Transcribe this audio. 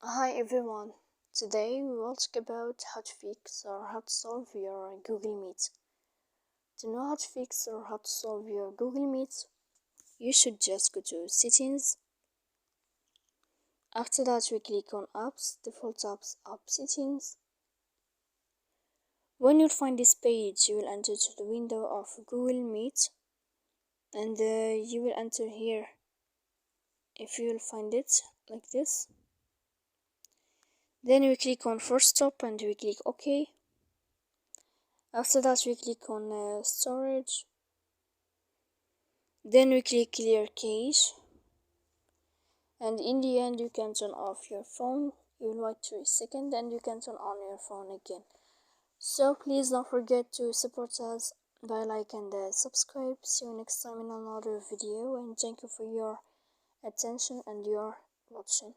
Hi everyone, today we will talk about how to fix or how to solve your Google Meet. To know how to fix or how to solve your Google Meet, you should just go to settings. After that we click on apps, default apps, app settings. When you find this page, you will enter to the window of Google Meet and you will enter here. If you will find it like this, then we click on first stop and we click OK. After that we click on storage, then we click clear cache, and in the end you can turn off your phone. You will wait 3 seconds and you can turn on your phone again. So please don't forget to support us by like and subscribe. See you next time in another video, and thank you for your attention and your watching.